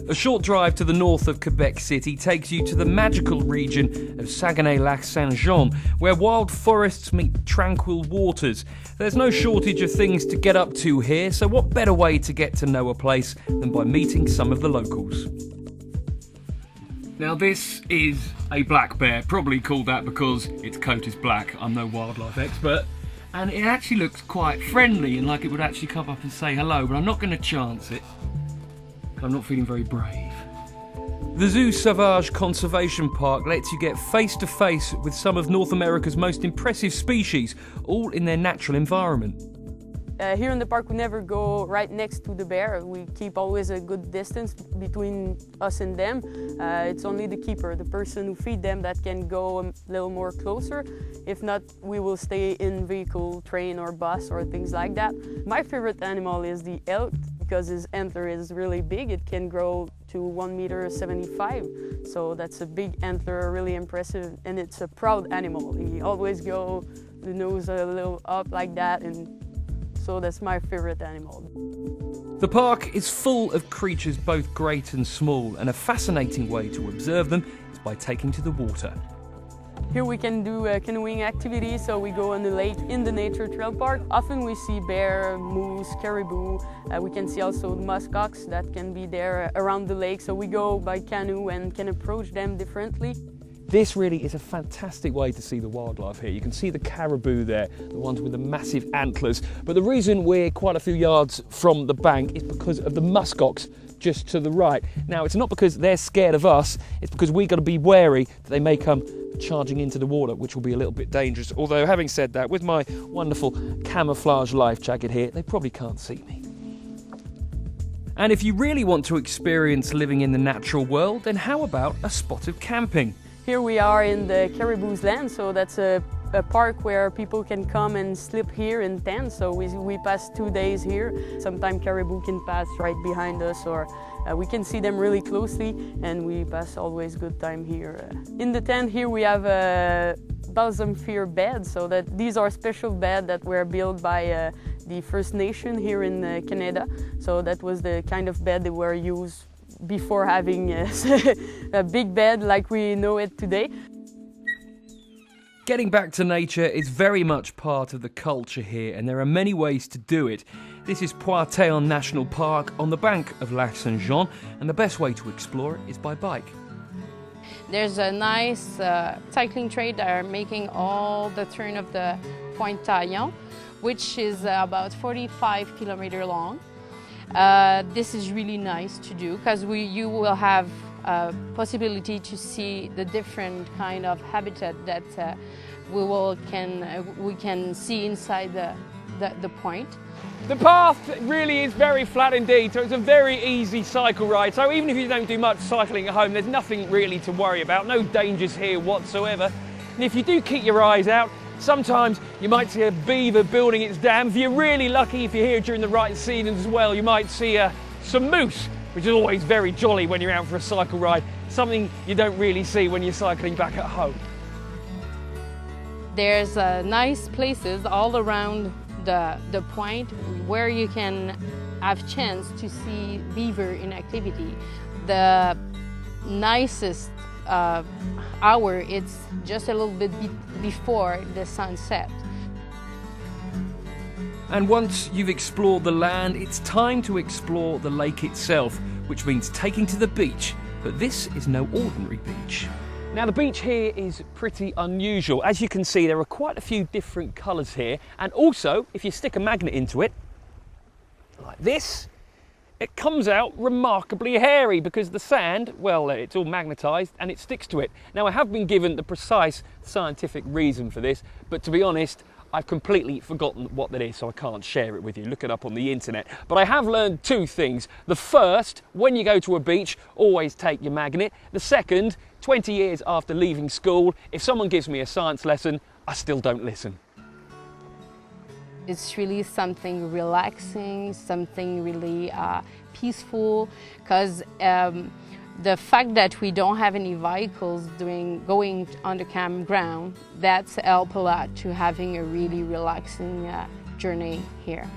A short drive to the north of Quebec City takes you to the magical region of Saguenay-Lac-Saint-Jean, where wild forests meet tranquil waters. There's no shortage of things to get up to here, so what better way to get to know a place than by meeting some of the locals? Now this is a black bear, probably called that because its coat is black. I'm no wildlife expert. And it actually looks quite friendly and like it would actually come up and say hello, but I'm not going to chance it. I'm not feeling very brave. The Zoo Sauvage Conservation Park lets you get face to face with some of North America's most impressive species, all in their natural environment. Here in the park we never go right next to the bear. We keep always a good distance between us and them. It's only the keeper, the person who feeds them, that can go a little more closer. If not, we will stay in vehicle, train or bus or things like that. My favorite animal is the elk because his antler is really big. It can grow to 1.75 meters. So that's a big antler, really impressive, and it's a proud animal. He always go the nose a little up like that, and so that's my favorite animal. The park is full of creatures both great and small, and a fascinating way to observe them is by taking to the water. Here we can do a canoeing activity, so we go on the lake in the nature trail park. Often we see bear, moose, caribou. We can see also Musk Ox that can be there around the lake, so we go by canoe and can approach them differently. This really is a fantastic way to see the wildlife here. You can see the caribou there, the ones with the massive antlers. But the reason we're quite a few yards from the bank is because of the musk ox just to the right. Now, it's not because they're scared of us, it's because we've got to be wary that they may come charging into the water, which will be a little bit dangerous. Although, having said that, with my wonderful camouflage life jacket here, they probably can't see me. And if you really want to experience living in the natural world, then how about a spot of camping? Here we are in the caribou's land, so that's a park where people can come and sleep here in tents. So we pass 2 days here. Sometimes caribou can pass right behind us, or we can see them really closely, and we pass always good time here. In the tent here we have a balsam fir bed, so that these are special beds that were built by the First Nation here in Canada. So that was the kind of bed they were used before having a big bed like we know it today. Getting back to nature is very much part of the culture here, and there are many ways to do it. This is Poitéon National Park on the bank of Lac Saint-Jean, and the best way to explore it is by bike. There's a nice cycling trail that are making all the turn of the Poitéon, which is about 45 kilometers long. This is really nice to do because you will have a possibility to see the different kind of habitat that we can see inside the point. The path really is very flat indeed, so it's a very easy cycle ride. So even if you don't do much cycling at home, there's nothing really to worry about, no dangers here whatsoever. And if you do keep your eyes out, sometimes you might see a beaver building its dam. If you're really lucky, if you're here during the right season as well, you might see some moose, which is always very jolly when you're out for a cycle ride, something you don't really see when you're cycling back at home. There's nice places all around the point where you can have chance to see beaver in activity. The nicest hour, it's just a little bit before the sunset. And once you've explored the land, it's time to explore the lake itself, which means taking to the beach. But this is no ordinary beach. Now, the beach here is pretty unusual. As you can see, there are quite a few different colours here. And also, if you stick a magnet into it, like this, it comes out remarkably hairy because the sand, well, it's all magnetised and it sticks to it. Now, I have been given the precise scientific reason for this, but to be honest, I've completely forgotten what that is, so I can't share it with you. Look it up on the internet. But I have learned two things. The first, when you go to a beach, always take your magnet. The second, 20 years after leaving school, if someone gives me a science lesson, I still don't listen. It's really something relaxing, something really peaceful, because the fact that we don't have any vehicles going on the campground, that's helped a lot to having a really relaxing journey here.